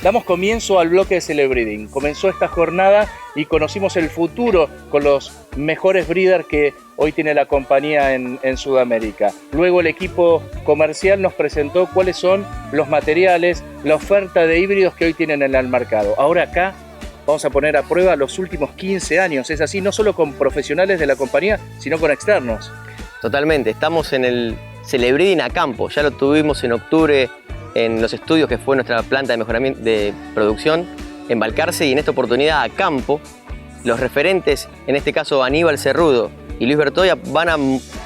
Damos comienzo al bloque de Celebreeding. Comenzó esta jornada y conocimos el futuro con los mejores breeders que hoy tiene la compañía en Sudamérica. Luego el equipo comercial nos presentó cuáles son los materiales, la oferta de híbridos que hoy tienen en el mercado. Ahora acá vamos a poner a prueba los últimos 15 años. Es así, no solo con profesionales de la compañía, sino con externos. Totalmente, estamos en el Celebreeding a campo. Ya lo tuvimos en octubre en los estudios que fue nuestra planta de mejoramiento de producción en Balcarce, y en esta oportunidad a campo los referentes, en este caso Aníbal Cerrudo y Luis Bertoia, van a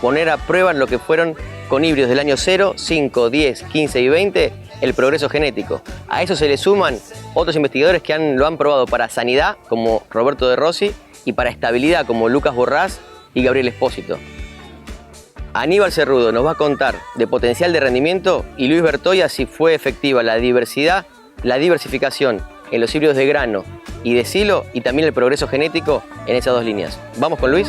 poner a prueba lo que fueron con híbridos del año 0, 5, 10, 15 y 20 el progreso genético. A eso se le suman otros investigadores que lo han probado para sanidad, como Roberto De Rossi, y para estabilidad, como Lucas Borrás y Gabriel Espósito. Aníbal Cerrudo nos va a contar de potencial de rendimiento y Luis Bertoia si fue efectiva la diversificación en los híbridos de grano y de silo, y también el progreso genético en esas dos líneas. ¿Vamos con Luis?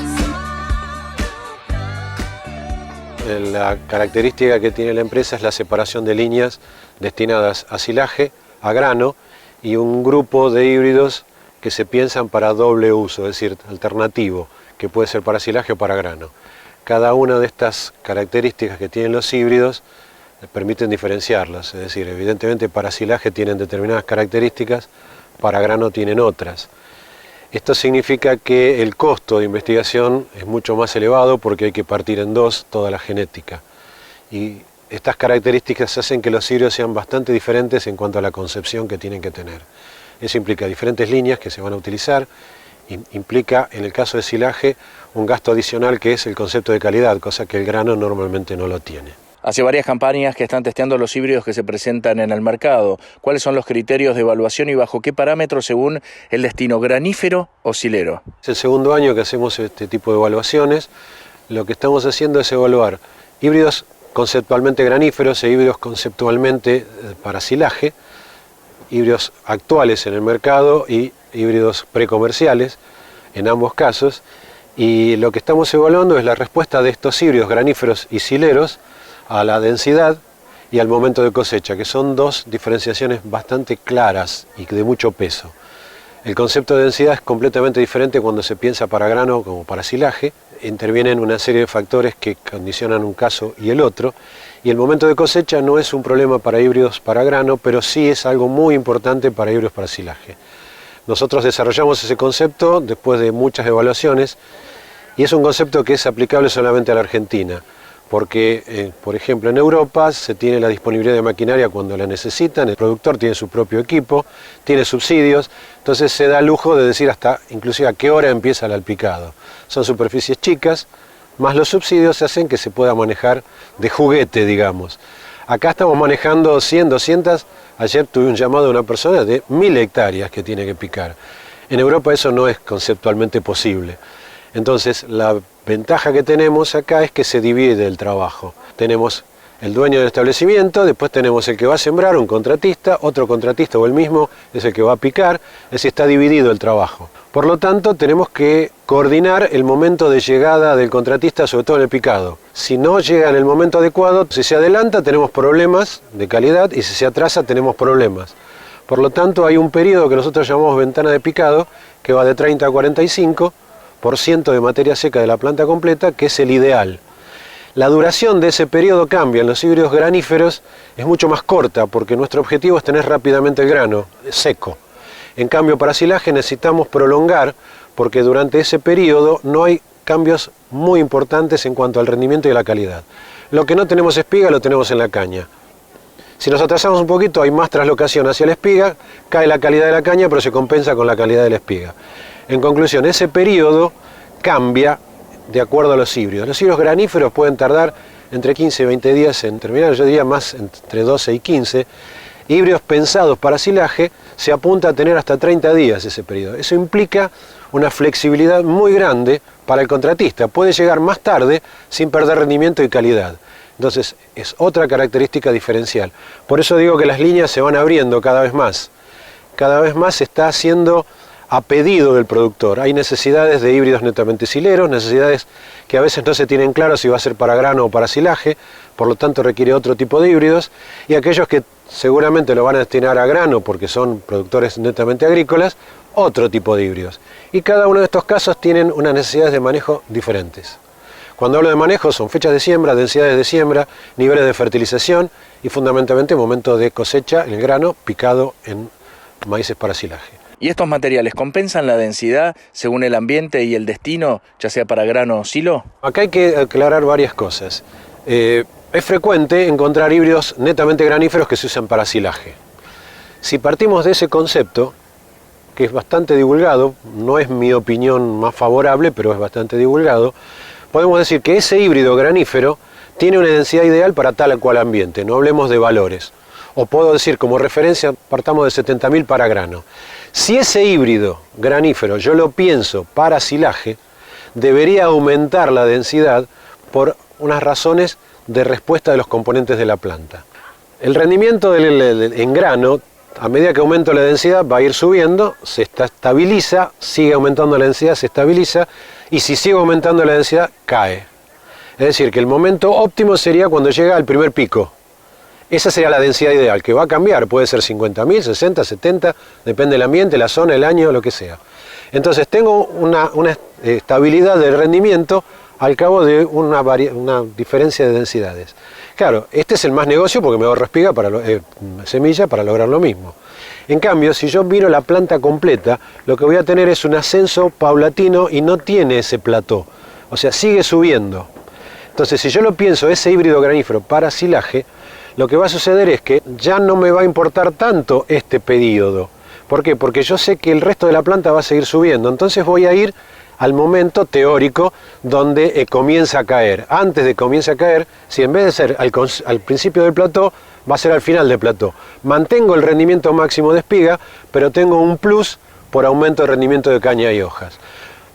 La característica que tiene la empresa es la separación de líneas destinadas a silaje, a grano, y un grupo de híbridos que se piensan para doble uso, es decir, alternativo, que puede ser para silaje o para grano. Cada una de estas características que tienen los híbridos permiten diferenciarlas, es decir, evidentemente para silaje tienen determinadas características, para grano tienen otras. Esto significa que el costo de investigación es mucho más elevado porque hay que partir en dos toda la genética. Y estas características hacen que los híbridos sean bastante diferentes en cuanto a la concepción que tienen que tener. Eso implica diferentes líneas que se van a utilizar, implica en el caso de silaje un gasto adicional que es el concepto de calidad, cosa que el grano normalmente no lo tiene. Hace varias campañas que están testeando los híbridos que se presentan en el mercado. ¿Cuáles son los criterios de evaluación y bajo qué parámetros según el destino, granífero o silero? Es el segundo año que hacemos este tipo de evaluaciones. Lo que estamos haciendo es evaluar híbridos conceptualmente graníferos e híbridos conceptualmente para silaje, híbridos actuales en el mercado y híbridos precomerciales en ambos casos. Y lo que estamos evaluando es la respuesta de estos híbridos graníferos y sileros a la densidad y al momento de cosecha, que son dos diferenciaciones bastante claras y de mucho peso. El concepto de densidad es completamente diferente cuando se piensa para grano como para silaje. Intervienen una serie de factores que condicionan un caso y el otro, y el momento de cosecha no es un problema para híbridos para grano, pero sí es algo muy importante para híbridos para silaje. Nosotros desarrollamos ese concepto después de muchas evaluaciones, y es un concepto que es aplicable solamente a la Argentina, porque, por ejemplo, en Europa se tiene la disponibilidad de maquinaria cuando la necesitan, el productor tiene su propio equipo, tiene subsidios, entonces se da el lujo de decir hasta inclusive a qué hora empieza el alpicado. Son superficies chicas, más los subsidios hacen que se pueda manejar de juguete, digamos. Acá estamos manejando 100, 200, ayer tuve un llamado de una persona de 1000 hectáreas que tiene que picar. En Europa eso no es conceptualmente posible. Entonces, la ventaja que tenemos acá es que se divide el trabajo. Tenemos el dueño del establecimiento, después tenemos el que va a sembrar, un contratista, otro contratista o el mismo es el que va a picar, es decir, está dividido el trabajo. Por lo tanto, tenemos que coordinar el momento de llegada del contratista, sobre todo en el picado. Si no llega en el momento adecuado, si se adelanta tenemos problemas de calidad y si se atrasa tenemos problemas. Por lo tanto, hay un periodo que nosotros llamamos ventana de picado, que va de 30 a 45%, de materia seca de la planta completa, que es el ideal. La duración de ese periodo cambia. En los híbridos graníferos es mucho más corta porque nuestro objetivo es tener rápidamente el grano seco. En cambio, para silaje necesitamos prolongar porque durante ese periodo no hay cambios muy importantes en cuanto al rendimiento y la calidad. Lo que no tenemos espiga lo tenemos en la caña. Si nos atrasamos un poquito hay más traslocación hacia la espiga, cae la calidad de la caña pero se compensa con la calidad de la espiga. En conclusión, ese periodo cambia de acuerdo a los híbridos. Los híbridos graníferos pueden tardar entre 15 y 20 días en terminar, yo diría más entre 12 y 15. Híbridos pensados para silaje se apunta a tener hasta 30 días ese periodo. Eso implica una flexibilidad muy grande para el contratista. Puede llegar más tarde sin perder rendimiento y calidad. Entonces, es otra característica diferencial. Por eso digo que las líneas se van abriendo cada vez más. Cada vez más se está haciendo a pedido del productor. Hay necesidades de híbridos netamente sileros, necesidades que a veces no se tienen claro si va a ser para grano o para silaje, por lo tanto requiere otro tipo de híbridos, y aquellos que seguramente lo van a destinar a grano porque son productores netamente agrícolas, otro tipo de híbridos. Y cada uno de estos casos tienen unas necesidades de manejo diferentes. Cuando hablo de manejo son fechas de siembra, densidades de siembra, niveles de fertilización y fundamentalmente momento de cosecha, el grano picado en maíces para silaje. ¿Y estos materiales compensan la densidad según el ambiente y el destino, ya sea para grano o silo? Acá hay que aclarar varias cosas. Es frecuente encontrar híbridos netamente graníferos que se usan para silaje. Si partimos de ese concepto, que es bastante divulgado, no es mi opinión más favorable, pero es bastante divulgado, podemos decir que ese híbrido granífero tiene una densidad ideal para tal o cual ambiente, no hablemos de valores. O puedo decir, como referencia, partamos de 70.000 para grano. Si ese híbrido granífero yo lo pienso para silaje, debería aumentar la densidad por unas razones de respuesta de los componentes de la planta. El rendimiento en grano, a medida que aumento la densidad, va a ir subiendo, se estabiliza, sigue aumentando la densidad, se estabiliza, y si sigue aumentando la densidad, cae. Es decir, que el momento óptimo sería cuando llega al primer pico. Esa sería la densidad ideal, que va a cambiar, puede ser 50.000, 60, 70, depende del ambiente, la zona, el año, lo que sea. Entonces tengo una estabilidad del rendimiento al cabo de una diferencia de densidades. Claro, este es el más negocio porque me ahorro espiga semilla para lograr lo mismo. En cambio, si yo miro la planta completa, lo que voy a tener es un ascenso paulatino y no tiene ese plató. O sea, sigue subiendo. Entonces, si yo lo pienso, ese híbrido granífero para silaje, lo que va a suceder es que ya no me va a importar tanto este periodo. ¿Por qué? Porque yo sé que el resto de la planta va a seguir subiendo. Entonces voy a ir al momento teórico donde comienza a caer. Antes de que comience a caer, si en vez de ser al principio del plató, va a ser al final del plató. Mantengo el rendimiento máximo de espiga, pero tengo un plus por aumento de rendimiento de caña y hojas.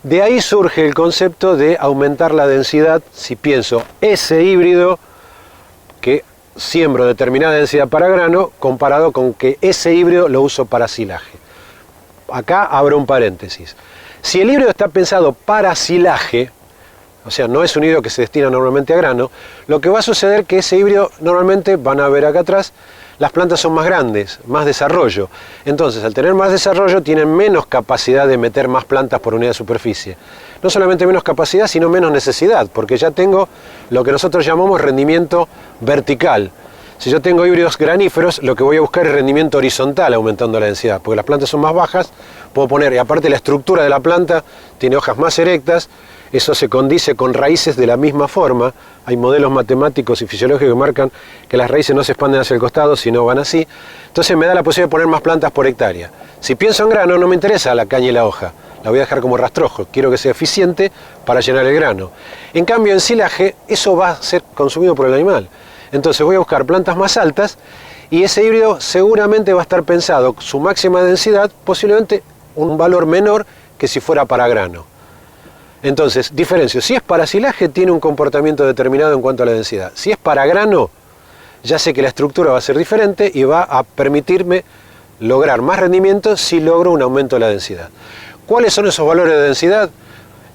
De ahí surge el concepto de aumentar la densidad si pienso ese híbrido que siembro determinada densidad para grano comparado con que ese híbrido lo uso para silaje. Acá abro un paréntesis. Si el híbrido está pensado para silaje, o sea, no es un híbrido que se destina normalmente a grano, lo que va a suceder es que ese híbrido normalmente, van a ver acá atrás, las plantas son más grandes, más desarrollo. Entonces, al tener más desarrollo, tienen menos capacidad de meter más plantas por unidad de superficie. No solamente menos capacidad, sino menos necesidad, porque ya tengo lo que nosotros llamamos rendimiento vertical. Si yo tengo híbridos graníferos, lo que voy a buscar es rendimiento horizontal aumentando la densidad, porque las plantas son más bajas, puedo poner, y aparte la estructura de la planta tiene hojas más erectas, eso se condice con raíces de la misma forma. Hay modelos matemáticos y fisiológicos que marcan que las raíces no se expanden hacia el costado, sino van así. Entonces me da la posibilidad de poner más plantas por hectárea. Si pienso en grano, no me interesa la caña y la hoja. La voy a dejar como rastrojo. Quiero que sea eficiente para llenar el grano. En cambio, en silaje, eso va a ser consumido por el animal. Entonces voy a buscar plantas más altas y ese híbrido seguramente va a estar pensado, su máxima densidad, posiblemente un valor menor que si fuera para grano. Entonces, diferencio, si es para silaje tiene un comportamiento determinado en cuanto a la densidad. Si es para grano, ya sé que la estructura va a ser diferente y va a permitirme lograr más rendimiento si logro un aumento de la densidad. ¿Cuáles son esos valores de densidad?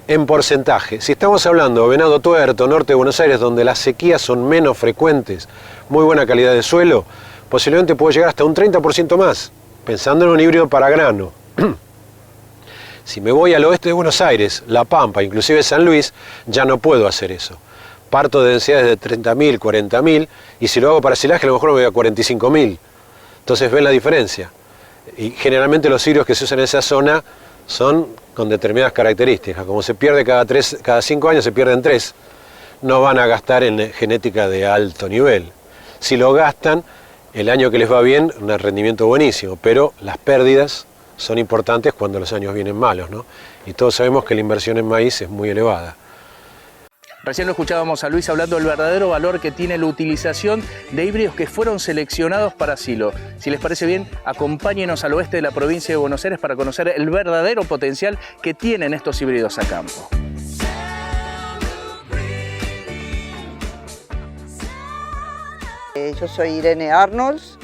En porcentaje. Si estamos hablando de Venado Tuerto, norte de Buenos Aires, donde las sequías son menos frecuentes, muy buena calidad de suelo, posiblemente puedo llegar hasta un 30% más, pensando en un híbrido para grano. Si me voy al oeste de Buenos Aires, La Pampa, inclusive San Luis, ya no puedo hacer eso. Parto de densidades de 30.000, 40.000, y si lo hago para silaje, a lo mejor me voy a 45.000. Entonces ven la diferencia. Y generalmente los híbridos que se usan en esa zona son con determinadas características. Como se pierde cada 5 años, se pierden 3. No van a gastar en genética de alto nivel. Si lo gastan, el año que les va bien, un rendimiento buenísimo, pero las pérdidas son importantes cuando los años vienen malos, ¿no? Y todos sabemos que la inversión en maíz es muy elevada. Recién lo escuchábamos a Luis hablando del verdadero valor que tiene la utilización de híbridos que fueron seleccionados para silo. Si les parece bien, acompáñenos al oeste de la provincia de Buenos Aires para conocer el verdadero potencial que tienen estos híbridos a campo. Yo soy Irene Arnolds,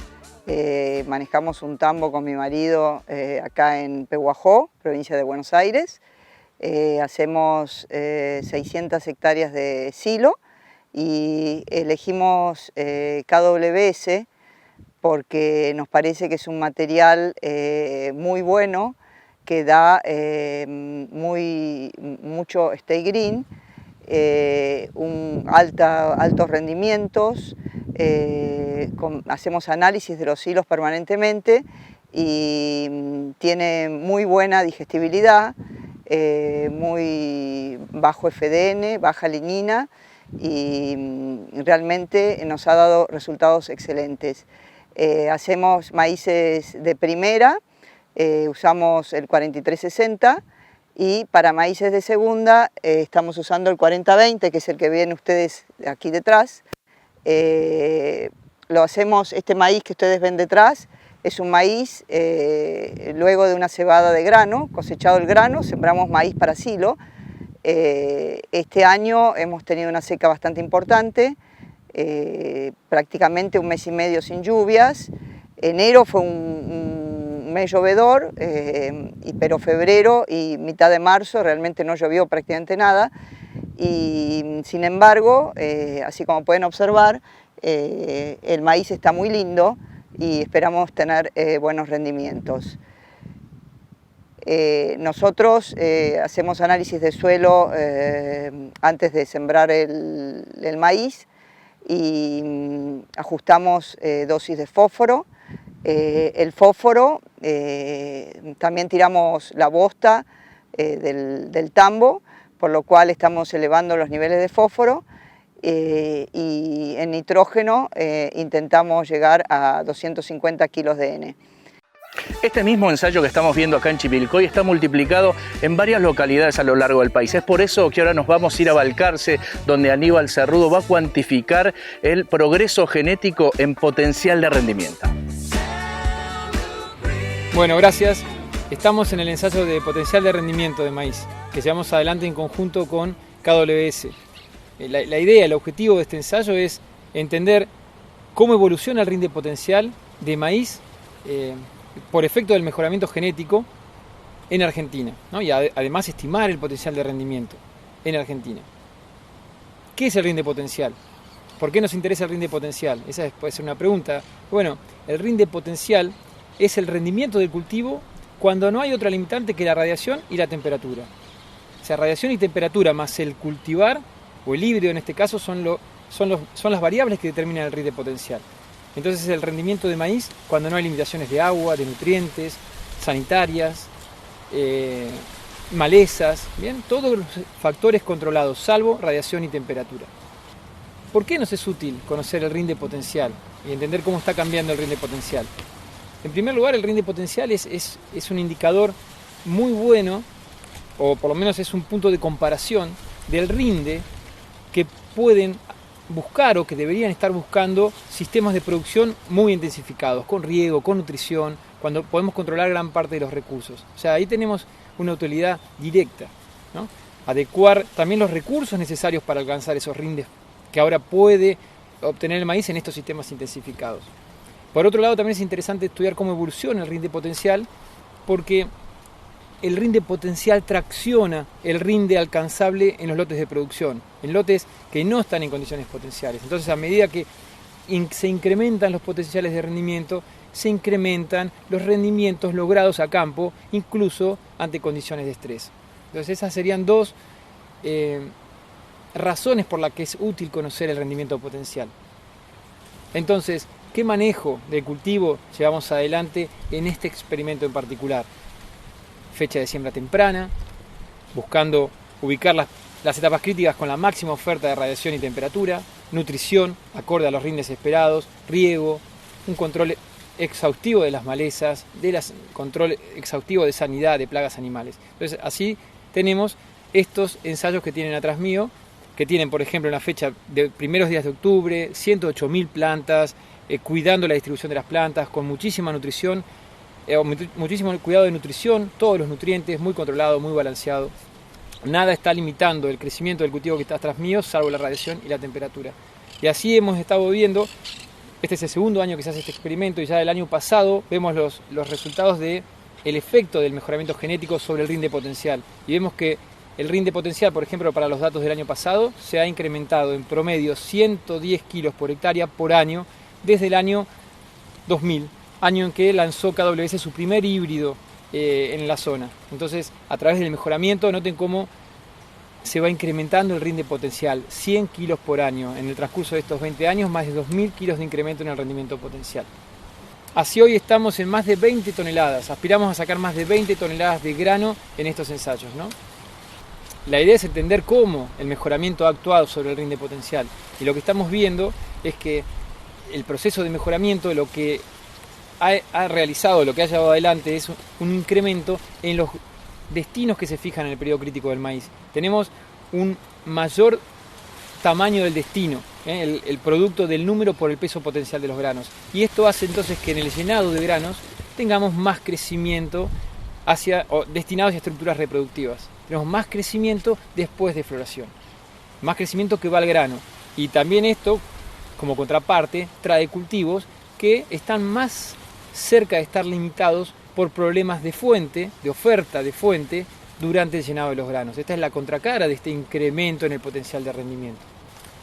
Manejamos un tambo con mi marido acá en Pehuajó, provincia de Buenos Aires. Hacemos 600 hectáreas de silo y elegimos KWS porque nos parece que es un material muy bueno, que da mucho stay green, altos rendimientos. Hacemos análisis de los hilos permanentemente y tiene muy buena digestibilidad, muy bajo FDN, baja lignina y realmente nos ha dado resultados excelentes. Hacemos maíces de primera, usamos el 4360 y para maíces de segunda estamos usando el 4020, que es el que ven ustedes aquí detrás. Lo hacemos, este maíz que ustedes ven detrás, es un maíz luego de una cebada de grano, cosechado el grano, sembramos maíz para silo. Este año hemos tenido una seca bastante importante, prácticamente un mes y medio sin lluvias. Enero fue un mes llovedor, pero febrero y mitad de marzo realmente no llovió prácticamente nada. Y sin embargo, así como pueden observar, el maíz está muy lindo y esperamos tener buenos rendimientos. Nosotros hacemos análisis de suelo antes de sembrar el maíz y ajustamos dosis de fósforo. El fósforo, también tiramos la bosta del tambo, por lo cual estamos elevando los niveles de fósforo, y en nitrógeno intentamos llegar a 250 kilos de N. Este mismo ensayo que estamos viendo acá en Chivilcoy está multiplicado en varias localidades a lo largo del país. Es por eso que ahora nos vamos a ir a Balcarce, donde Aníbal Cerrudo va a cuantificar el progreso genético en potencial de rendimiento. Bueno, gracias. Estamos en el ensayo de potencial de rendimiento de maíz, que llevamos adelante en conjunto con KWS. La idea, el objetivo de este ensayo es entender cómo evoluciona el rinde potencial de maíz por efecto del mejoramiento genético en Argentina, ¿no? Y además estimar el potencial de rendimiento en Argentina. ¿Qué es el rinde potencial? ¿Por qué nos interesa el rinde potencial? Esa puede ser una pregunta. Bueno, el rinde potencial es el rendimiento del cultivo cuando no hay otra limitante que la radiación y la temperatura. O sea, radiación y temperatura más el cultivar, o el híbrido en este caso, son las variables que determinan el rinde potencial. Entonces es el rendimiento de maíz cuando no hay limitaciones de agua, de nutrientes, sanitarias, malezas, ¿bien? Todos los factores controlados, salvo radiación y temperatura. ¿Por qué nos es útil conocer el rinde potencial y entender cómo está cambiando el rinde potencial? En primer lugar, el rinde potencial es un indicador muy bueno, o por lo menos es un punto de comparación del rinde que pueden buscar o que deberían estar buscando sistemas de producción muy intensificados, con riego, con nutrición, cuando podemos controlar gran parte de los recursos. O sea, ahí tenemos una utilidad directa, ¿no? Adecuar también los recursos necesarios para alcanzar esos rindes que ahora puede obtener el maíz en estos sistemas intensificados. Por otro lado, también es interesante estudiar cómo evoluciona el rinde potencial, porque el rinde potencial tracciona el rinde alcanzable en los lotes de producción, en lotes que no están en condiciones potenciales. Entonces, a medida que se incrementan los potenciales de rendimiento, se incrementan los rendimientos logrados a campo, incluso ante condiciones de estrés. Entonces, esas serían dos razones por las que es útil conocer el rendimiento potencial. Entonces, ¿qué manejo del cultivo llevamos adelante en este experimento en particular? Fecha de siembra temprana, buscando ubicar las etapas críticas con la máxima oferta de radiación y temperatura, nutrición acorde a los rindes esperados, riego, un control exhaustivo de las malezas, control exhaustivo de sanidad de plagas animales. Entonces, así tenemos estos ensayos que tienen atrás mío, que tienen, por ejemplo, una fecha de primeros días de octubre, 108.000 plantas, cuidando la distribución de las plantas, con muchísima nutrición, muchísimo cuidado de nutrición, todos los nutrientes, muy controlado, muy balanceado. Nada está limitando el crecimiento del cultivo que está atrás mío, salvo la radiación y la temperatura. Y así hemos estado viendo Este es el segundo año que se hace este experimento y ya el año pasado vemos los resultados del efecto del mejoramiento genético sobre el rinde potencial. Y vemos que el rinde potencial, por ejemplo, para los datos del año pasado, se ha incrementado en promedio 110 kilos por hectárea por año desde el año 2000, año en que lanzó KWS su primer híbrido en la zona. Entonces, a través del mejoramiento, noten cómo se va incrementando el rinde potencial, 100 kilos por año. En el transcurso de estos 20 años, más de 2.000 kilos de incremento en el rendimiento potencial. Así hoy estamos en más de 20 toneladas, aspiramos a sacar más de 20 toneladas de grano en estos ensayos, ¿no? La idea es entender cómo el mejoramiento ha actuado sobre el rinde potencial. Y lo que estamos viendo es que el proceso de mejoramiento, lo que ha realizado, lo que ha llevado adelante es un incremento en los destinos que se fijan en el periodo crítico del maíz. Tenemos un mayor tamaño del destino, el producto del número por el peso potencial de los granos. Y esto hace entonces que en el llenado de granos tengamos más crecimiento destinado hacia estructuras reproductivas. Tenemos más crecimiento después de floración, más crecimiento que va al grano. Y también esto, como contraparte, trae cultivos que están más cerca de estar limitados por problemas de fuente, de oferta de fuente, durante el llenado de los granos. Esta es la contracara de este incremento en el potencial de rendimiento.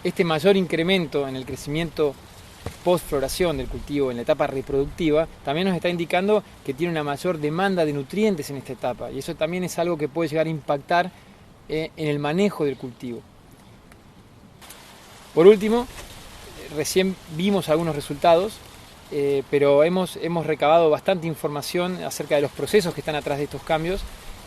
Este mayor incremento en el crecimiento post-floración del cultivo en la etapa reproductiva también nos está indicando que tiene una mayor demanda de nutrientes en esta etapa, y eso también es algo que puede llegar a impactar en el manejo del cultivo. Por último, recién vimos algunos resultados, pero hemos recabado bastante información acerca de los procesos que están atrás de estos cambios,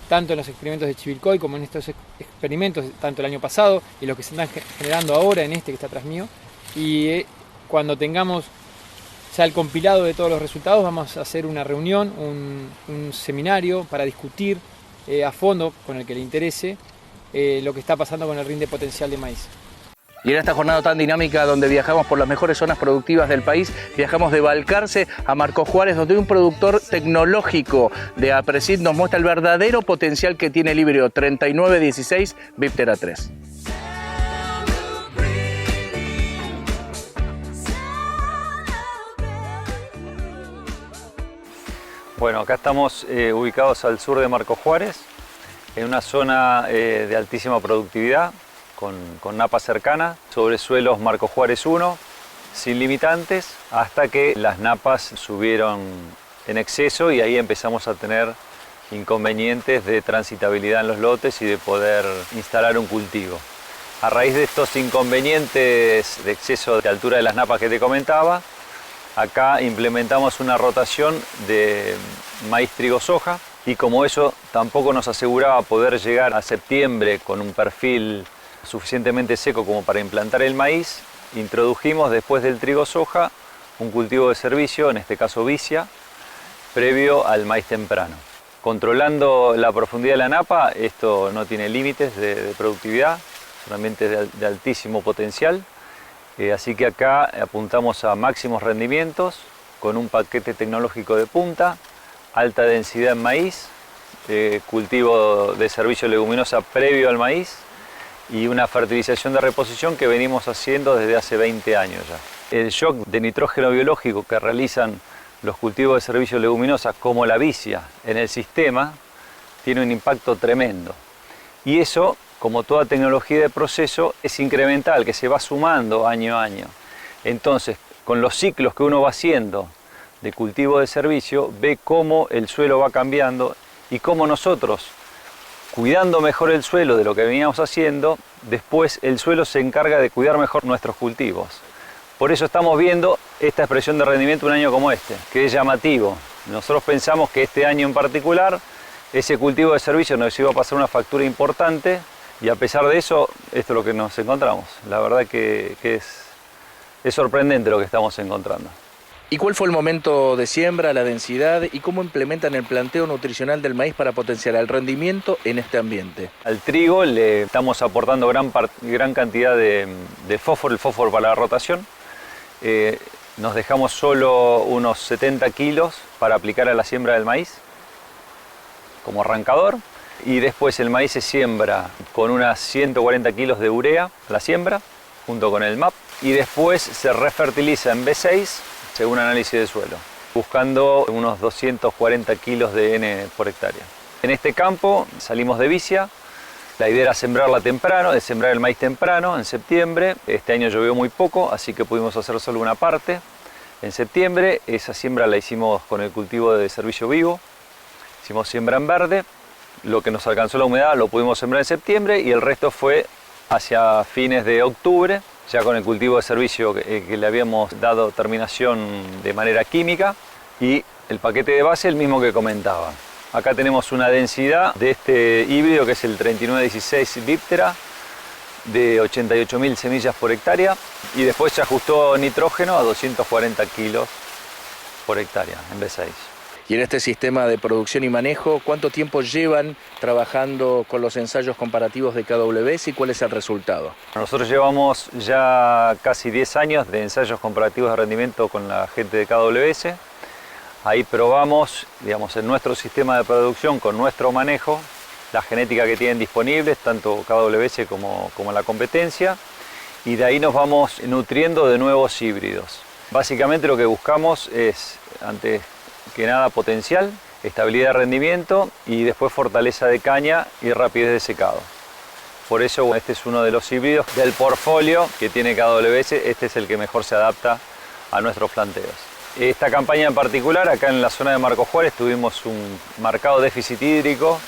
tanto en los experimentos de Chivilcoy como en estos experimentos, tanto el año pasado y los que se están generando ahora en este que está atrás mío. Y cuando tengamos ya el compilado de todos los resultados, vamos a hacer una reunión, un seminario para discutir a fondo, con el que le interese, lo que está pasando con el rinde potencial de maíz. Y en esta jornada tan dinámica donde viajamos por las mejores zonas productivas del país, viajamos de Balcarce a Marcos Juárez, donde un productor tecnológico de Apresid nos muestra el verdadero potencial que tiene el híbrido 3916 Viptera 3. Bueno, acá estamos ubicados al sur de Marcos Juárez, en una zona de altísima productividad, con napas cercanas, sobre suelos Marcos Juárez 1, sin limitantes, hasta que las napas subieron en exceso y ahí empezamos a tener inconvenientes de transitabilidad en los lotes y de poder instalar un cultivo. A raíz de estos inconvenientes de exceso de altura de las napas que te comentaba, acá implementamos una rotación de maíz, trigo, soja, y como eso tampoco nos aseguraba poder llegar a septiembre con un perfil suficientemente seco como para implantar el maíz, introdujimos después del trigo soja un cultivo de servicio, en este caso vicia, previo al maíz temprano. Controlando la profundidad de la napa, esto no tiene límites de productividad, solamente de altísimo potencial, así que acá apuntamos a máximos rendimientos con un paquete tecnológico de punta, alta densidad en maíz, cultivo de servicio leguminosa previo al maíz, y una fertilización de reposición que venimos haciendo desde hace 20 años ya. El shock de nitrógeno biológico que realizan los cultivos de servicio leguminosa como la vicia en el sistema tiene un impacto tremendo. Y eso, como toda tecnología de proceso, es incremental, que se va sumando año a año. Entonces, con los ciclos que uno va haciendo de cultivo de servicio, ve cómo el suelo va cambiando y cómo nosotros, cuidando mejor el suelo de lo que veníamos haciendo, después el suelo se encarga de cuidar mejor nuestros cultivos. Por eso estamos viendo esta expresión de rendimiento un año como este, que es llamativo. Nosotros pensamos que este año en particular, ese cultivo de servicio nos iba a pasar una factura importante, y a pesar de eso, esto es lo que nos encontramos. La verdad que es sorprendente lo que estamos encontrando. ¿Y cuál fue el momento de siembra, la densidad y cómo implementan el planteo nutricional del maíz para potenciar el rendimiento en este ambiente? Al trigo le estamos aportando gran cantidad de fósforo, el fósforo para la rotación. Nos dejamos solo unos 70 kilos para aplicar a la siembra del maíz como arrancador, y después el maíz se siembra con unas 140 kilos de urea a la siembra junto con el MAP. y después se refertiliza en B6 según análisis de suelo, buscando unos 240 kilos de N por hectárea. En este campo salimos de vicia. La idea era sembrarla temprano, de sembrar el maíz temprano, en septiembre. Este año llovió muy poco, así que pudimos hacer solo una parte. En septiembre, esa siembra la hicimos con el cultivo de servicio vivo. Hicimos siembra en verde. Lo que nos alcanzó la humedad lo pudimos sembrar en septiembre y el resto fue hacia fines de octubre, ya con el cultivo de servicio que le habíamos dado terminación de manera química, y el paquete de base el mismo que comentaba. Acá tenemos una densidad de este híbrido que es el 3916 Viptera de 88.000 semillas por hectárea, y después se ajustó nitrógeno a 240 kilos por hectárea en B6. Y en este sistema de producción y manejo, ¿cuánto tiempo llevan trabajando con los ensayos comparativos de KWS y cuál es el resultado? Nosotros llevamos ya casi 10 años de ensayos comparativos de rendimiento con la gente de KWS. Ahí probamos, digamos, en nuestro sistema de producción, con nuestro manejo, la genética que tienen disponibles, tanto KWS como la competencia, y de ahí nos vamos nutriendo de nuevos híbridos. Básicamente lo que buscamos es, antes que nada, potencial, estabilidad de rendimiento y después fortaleza de caña y rapidez de secado. Por eso este es uno de los híbridos del portfolio que tiene KWS, este es el que mejor se adapta a nuestros planteos. Esta campaña en particular, acá en la zona de Marcos Juárez, tuvimos un marcado déficit hídrico.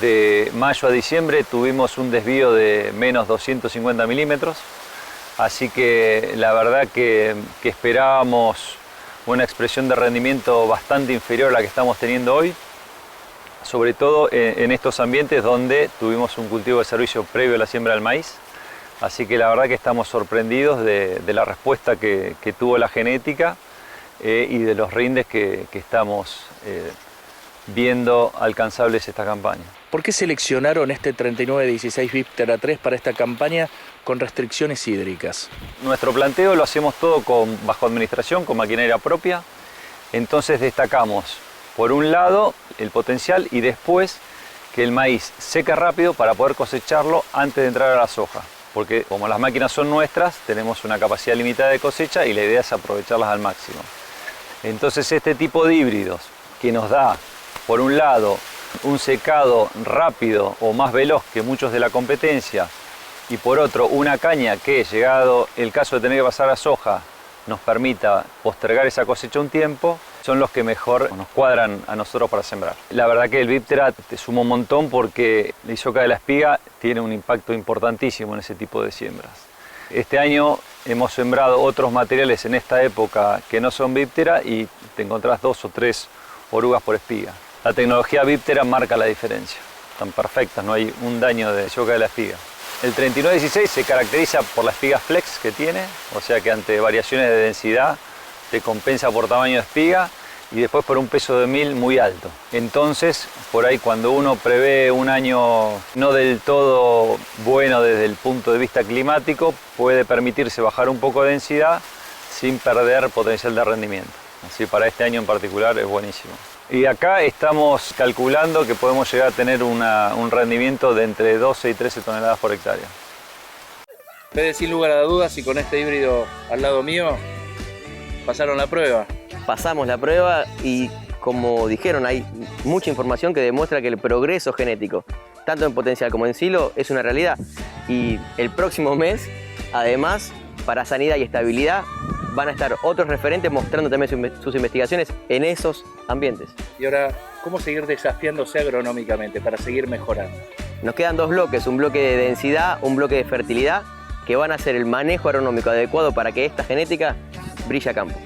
De mayo a diciembre tuvimos un desvío de menos 250 milímetros, así que la verdad que esperábamos una expresión de rendimiento bastante inferior a la que estamos teniendo hoy, sobre todo en estos ambientes donde tuvimos un cultivo de servicio previo a la siembra del maíz. Así que la verdad que estamos sorprendidos de la respuesta que tuvo la genética y de los rindes que estamos viendo alcanzables esta campaña. ¿Por qué seleccionaron este 3916 Viptera 3 para esta campaña con restricciones hídricas? Nuestro planteo lo hacemos todo bajo administración, con maquinaria propia. Entonces destacamos, por un lado, el potencial y después que el maíz seca rápido para poder cosecharlo antes de entrar a la soja. Porque como las máquinas son nuestras, tenemos una capacidad limitada de cosecha y la idea es aprovecharlas al máximo. Entonces este tipo de híbridos que nos da, por un lado, un secado rápido o más veloz que muchos de la competencia, y por otro una caña que, llegado el caso de tener que pasar a soja, nos permita postergar esa cosecha un tiempo, son los que mejor nos cuadran a nosotros para sembrar. La verdad que el Viptera te suma un montón porque la isoca de la espiga tiene un impacto importantísimo en ese tipo de siembras. Este año hemos sembrado otros materiales en esta época que no son Viptera y te encontrás 2 o 3 orugas por espiga. La tecnología Viptera marca la diferencia. Están perfectas, no hay un daño de isoca de la espiga. El 3916 se caracteriza por la espiga flex que tiene, o sea que ante variaciones de densidad te compensa por tamaño de espiga y después por un peso de mil muy alto. Entonces, por ahí cuando uno prevé un año no del todo bueno desde el punto de vista climático, puede permitirse bajar un poco de densidad sin perder potencial de rendimiento. Así para este año en particular es buenísimo. Y acá estamos calculando que podemos llegar a tener un rendimiento de entre 12 y 13 toneladas por hectárea. Fede, sin lugar a dudas, y con este híbrido al lado mío, pasaron la prueba. Pasamos la prueba y, como dijeron, hay mucha información que demuestra que el progreso genético, tanto en potencial como en silo, es una realidad. Y el próximo mes, además, para sanidad y estabilidad, van a estar otros referentes mostrando también sus investigaciones en esos ambientes. Y ahora, ¿cómo seguir desafiándose agronómicamente para seguir mejorando? Nos quedan 2 bloques, un bloque de densidad, un bloque de fertilidad, que van a hacer el manejo agronómico adecuado para que esta genética brille a campo.